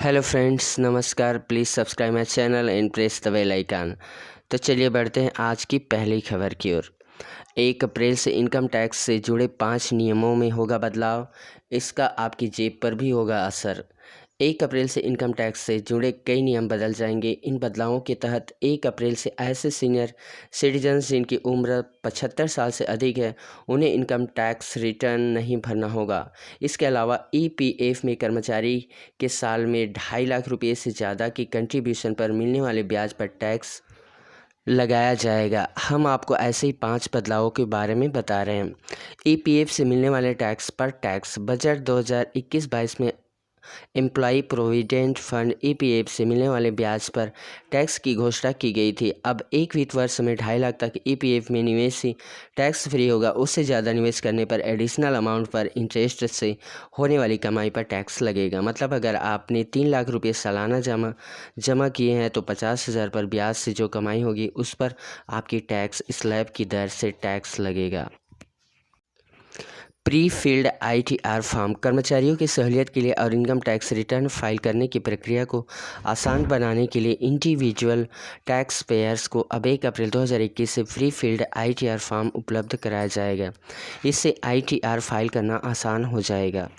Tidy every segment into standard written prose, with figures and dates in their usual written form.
Hello friends, नमस्कार। Please subscribe my channel and press the bell icon. तो चलिए बढ़ते हैं आज की पहली खबर की ओर। 1 अप्रैल से इनकम टैक्स से जुड़े 5 नियमों में होगा बदलाव। इसका आपकी जेब पर भी होगा असर। 1 अप्रैल से इनकम टैक्स से जुड़े कई नियम बदल जाएंगे। इन बदलावों के तहत 1 अप्रैल से ऐसे सीनियर सिटीजन्स जिनकी उम्र 75 साल से अधिक है, उन्हें इनकम टैक्स रिटर्न नहीं भरना होगा। इसके अलावा ईपीएफ में कर्मचारी के साल में 2.5 लाख रुपये से ज़्यादा की कंट्रीब्यूशन पर मिलने वाले ब्याज पर टैक्स लगाया जाएगा। हम आपको ऐसे ही 5 बदलावों के बारे में बता रहे हैं। ईपीएफ से मिलने वाले टैक्स पर टैक्स। बजट 2021-22 में एम्प्लॉई प्रोविडेंट फंड ईपीएफ से मिलने वाले ब्याज पर टैक्स की घोषणा की गई थी। अब एक वित्त वर्ष में 2.5 लाख तक ईपीएफ में निवेश ही टैक्स फ्री होगा। उससे ज़्यादा निवेश करने पर एडिशनल अमाउंट पर इंटरेस्ट से होने वाली कमाई पर टैक्स लगेगा। मतलब अगर आपने 3 लाख रुपये सालाना जमा किए हैं तो 50,000 पर ब्याज से जो कमाई होगी उस पर आपकी टैक्स स्लैब की दर से टैक्स लगेगा। Pre filled ITR form. कर्मचारियों की सहूलियत के लिए और इनकम टैक्स रिटर्न फाइल करने की प्रक्रिया को आसान बनाने के लिए इंडिविजुअल टैक्स पेयर्स को अब 1 अप्रैल 2021 से प्री फिल्ड आईटीआर फॉर्म उपलब्ध कराया जाएगा। इससे आईटीआर फाइल करना आसान हो जाएगा।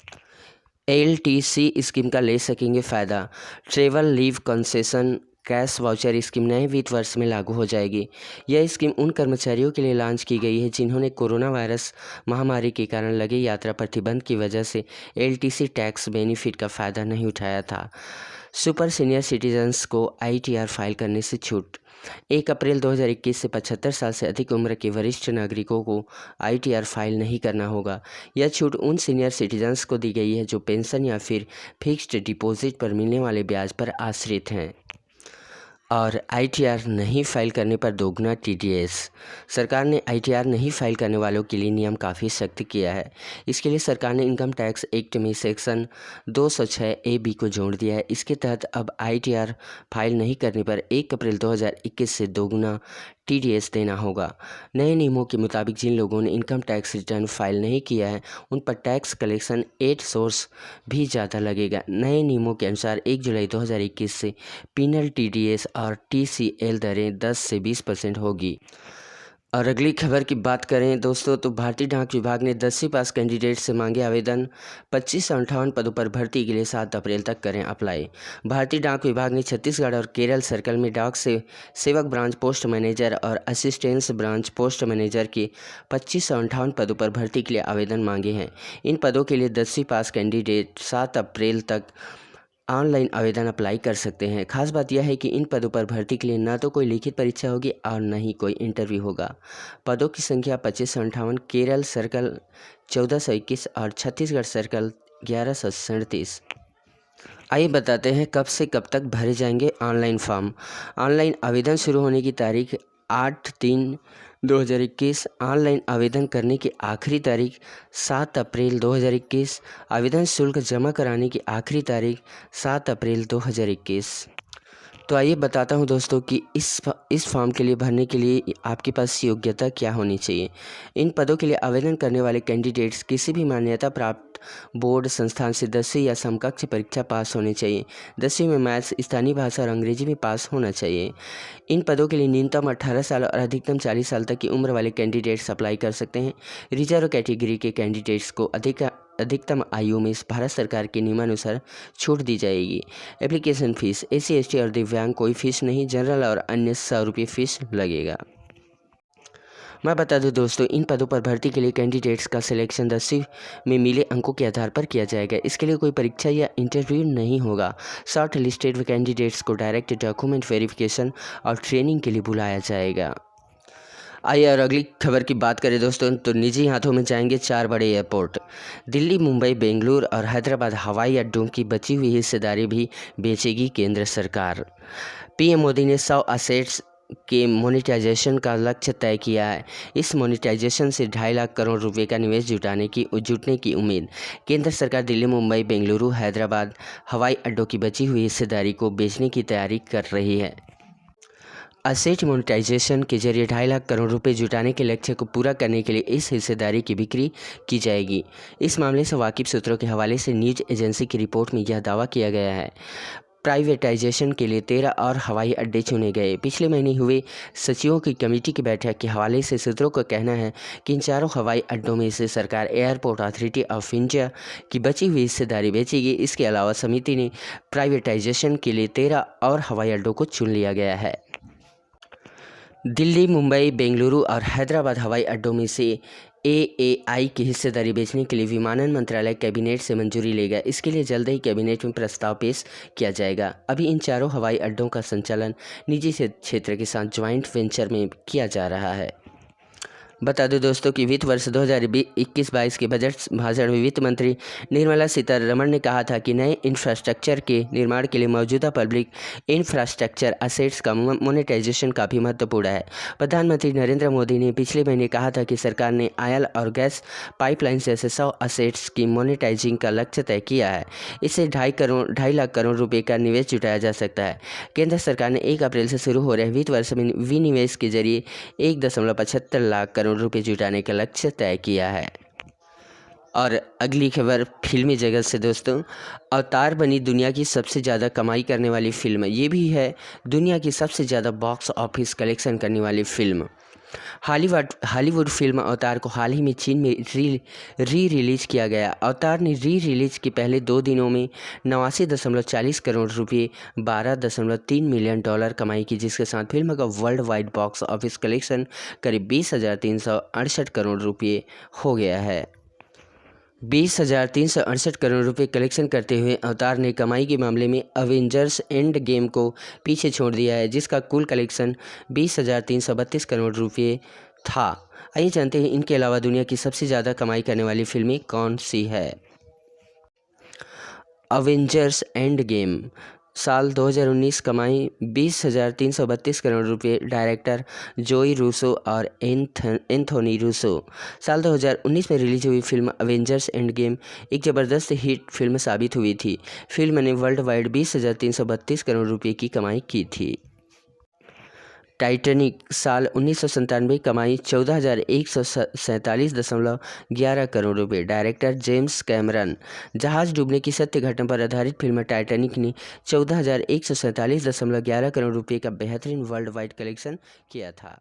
एलटीसी स्कीम का ले सकेंगे फ़ायदा। Travel leave concession cash voucher scheme नए वित्त वर्ष में लागू हो जाएगी। यह स्कीम उन कर्मचारियों के लिए लॉन्च की गई है जिन्होंने कोरोना वायरस महामारी के कारण लगे यात्रा प्रतिबंध की वजह से एलटीसी टैक्स बेनिफिट का फ़ायदा नहीं उठाया था। सुपर सीनियर सिटीजन्स को आईटीआर फाइल करने से छूट। 1 अप्रैल 2021 से 75 साल से अधिक उम्र के वरिष्ठ नागरिकों को आईटीआर फाइल नहीं करना होगा। यह छूट उन सीनियर सिटीजन्स को दी गई है जो पेंशन या फिर फिक्स्ड डिपॉजिट पर मिलने वाले ब्याज पर आश्रित हैं। और आईटीआर नहीं फाइल करने पर दोगुना टीडीएस। सरकार ने आईटीआर नहीं फाइल करने वालों के लिए नियम काफ़ी सख्त किया है। इसके लिए सरकार ने इनकम टैक्स एक्ट में सेक्शन 206A(b) को जोड़ दिया है। इसके तहत अब आईटीआर फाइल नहीं करने पर 1 अप्रैल 2021 से दोगुना टीडीएस देना होगा। नए नियमों के मुताबिक जिन लोगों ने इनकम टैक्स रिटर्न फाइल नहीं किया है उन पर टैक्स कलेक्शन 8 सोर्स भी ज़्यादा लगेगा। नए नियमों के अनुसार 1 जुलाई 2021 से पीनल टीडीएस और टीसीएल दरें 10 से 20% होगी। और अगली खबर की बात करें दोस्तों, तो भारतीय डाक विभाग ने 10वीं पास कैंडिडेट से मांगे आवेदन। 25 से 58 पदों पर भर्ती के लिए 7 अप्रैल तक करें अप्लाई। भारतीय डाक विभाग ने छत्तीसगढ़ और केरल सर्कल में डाक से सेवक ब्रांच पोस्ट मैनेजर और असिस्टेंस ब्रांच पोस्ट मैनेजर के 25 से 58 पदों पर भर्ती के लिए आवेदन मांगे हैं। इन पदों के लिए 10वीं पास कैंडिडेट 7 अप्रैल तक ऑनलाइन आवेदन अप्लाई कर सकते हैं। खास बात यह है कि इन पदों पर भर्ती के लिए न तो कोई लिखित परीक्षा होगी और न ही कोई इंटरव्यू होगा। पदों की संख्या 25 से 58, केरल सर्कल 1421 और छत्तीसगढ़ सर्कल 1137। आइए बताते हैं कब से कब तक भरे जाएंगे ऑनलाइन फॉर्म। ऑनलाइन आवेदन शुरू होने की तारीख 8/3/2021। ऑनलाइन आवेदन करने की आखिरी तारीख 7 अप्रैल 2021। आवेदन शुल्क जमा कराने की आखिरी तारीख 7 अप्रैल 2021। तो आइए बताता हूं दोस्तों कि इस फॉर्म के लिए भरने के लिए आपके पास योग्यता क्या होनी चाहिए। इन पदों के लिए आवेदन करने वाले कैंडिडेट्स किसी भी मान्यता प्राप्त बोर्ड संस्थान से 10वीं या समकक्ष परीक्षा पास होने चाहिए। 10वीं में मैथ्स, स्थानीय भाषा और अंग्रेजी में पास होना चाहिए। इन पदों के लिए न्यूनतम 18 साल और अधिकतम 40 साल तक की उम्र वाले कैंडिडेट्स अप्लाई कर सकते हैं। रिजर्व कैटेगरी के कैंडिडेट्स को अधिकतम आयु में भारत सरकार के नियमानुसार छूट दी जाएगी। एप्लीकेशन फीस SC ST और दिव्यांग कोई फीस नहीं। जनरल और अन्य 100 रुपये फीस लगेगा। मैं बता दूं दोस्तों, इन पदों पर भर्ती के लिए कैंडिडेट्स का सिलेक्शन 10वीं में मिले अंकों के आधार पर किया जाएगा। इसके लिए कोई परीक्षा या इंटरव्यू नहीं होगा। शॉर्ट लिस्टेड कैंडिडेट्स को डायरेक्ट डॉक्यूमेंट वेरिफिकेशन और ट्रेनिंग के लिए बुलाया जाएगा। आइए और अगली खबर की बात करें दोस्तों, तो निजी हाथों में जाएंगे 4 बड़े एयरपोर्ट। दिल्ली, मुंबई, बेंगलुरु और हैदराबाद हवाई अड्डों की बची हुई हिस्सेदारी भी बेचेगी केंद्र सरकार। पीएम मोदी ने 100 असेट्स के मोनेटाइजेशन का लक्ष्य तय किया है। इस मोनेटाइजेशन से 2.5 लाख करोड़ रुपए का निवेश जुटने की उम्मीद। केंद्र सरकार दिल्ली, मुंबई, बेंगलुरु, हैदराबाद हवाई अड्डों की बची हुई हिस्सेदारी को बेचने की तैयारी कर रही है। असेट मोनेटाइजेशन के जरिए 2.5 लाख करोड़ रुपए जुटाने के लक्ष्य को पूरा करने के लिए इस हिस्सेदारी की बिक्री की जाएगी। इस मामले से वाकिफ सूत्रों के हवाले से न्यूज एजेंसी की रिपोर्ट में यह दावा किया गया है। प्राइवेटाइजेशन के लिए 13 और हवाई अड्डे चुने गए। पिछले महीने हुए सचिवों की कमेटी की बैठक के हवाले से सूत्रों का कहना है कि इन चारों हवाई अड्डों में से सरकार एयरपोर्ट अथॉरिटी ऑफ इंडिया की बची हुई हिस्सेदारी बेचेगी। इसके अलावा समिति ने प्राइवेटाइजेशन के लिए 13 और हवाई अड्डों को चुन लिया गया है। दिल्ली, मुंबई, बेंगलुरु और हैदराबाद हवाई अड्डों में से एएआई की हिस्सेदारी बेचने के लिए विमानन मंत्रालय कैबिनेट से मंजूरी लेगा। इसके लिए जल्द ही कैबिनेट में प्रस्ताव पेश किया जाएगा। अभी इन चारों हवाई अड्डों का संचालन निजी क्षेत्र के साथ ज्वाइंट वेंचर में किया जा रहा है। बता दो दोस्तों कि वित्त वर्ष 2021-22 के बजट भाषण में वित्त मंत्री निर्मला सीतारमण ने कहा था कि नए इंफ्रास्ट्रक्चर के निर्माण के लिए मौजूदा पब्लिक इंफ्रास्ट्रक्चर असेट्स का मोनेटाइजेशन काफ़ी महत्वपूर्ण है। प्रधानमंत्री नरेंद्र मोदी ने पिछले महीने कहा था कि सरकार ने ऑयल और गैस पाइपलाइन जैसे 100 असेट्स की मोनेटाइजिंग का लक्ष्य तय किया है। इससे 2.5 लाख करोड़ रुपये का निवेश जुटाया जा सकता है। केंद्र सरकार ने 1 अप्रैल से शुरू हो रहे वित्त वर्ष में विनिवेश के जरिए 1.75 लाख करोड़ रुपए जुटाने का लक्ष्य तय किया है। और अगली खबर फिल्मी जगत से दोस्तों, अवतार बनी दुनिया की सबसे ज़्यादा कमाई करने वाली फिल्म। ये भी है दुनिया की सबसे ज़्यादा बॉक्स ऑफिस कलेक्शन करने वाली फिल्म। हॉलीवुड फिल्म अवतार को हाल ही में चीन में री रिलीज़ किया गया। अवतार ने री रिलीज के पहले 2 दिनों में 89.40 करोड़ रुपये 12.3 मिलियन डॉलर कमाई की, जिसके साथ फिल्म का world wide box office collection करीब 20,368 करोड़ रुपये हो गया है। 20,368 करोड़ रुपए कलेक्शन करते हुए अवतार ने कमाई के मामले में अवेंजर्स एंड गेम को पीछे छोड़ दिया है, जिसका कुल कलेक्शन 20,332 करोड़ रुपए था। आइए जानते हैं इनके अलावा दुनिया की सबसे ज़्यादा कमाई करने वाली फिल्में कौन सी है। अवेंजर्स एंड गेम साल 2019 कमाई 20,332 करोड़ रुपए। डायरेक्टर जोई रूसो और एंथोनी रूसो। साल 2019 में रिलीज हुई फिल्म अवेंजर्स एंड गेम एक ज़बरदस्त हिट फिल्म साबित हुई थी। फिल्म ने वर्ल्ड वाइड 20,332 करोड़ रुपए की कमाई की थी। टाइटैनिक साल 1997 कमाई 14,147.11 करोड़ रुपए। Director James Cameron. जहाज़ डूबने की सत्य घटना पर आधारित फिल्म टाइटैनिक ने 14,147.11 करोड़ रुपए का बेहतरीन वर्ल्ड वाइड कलेक्शन किया था।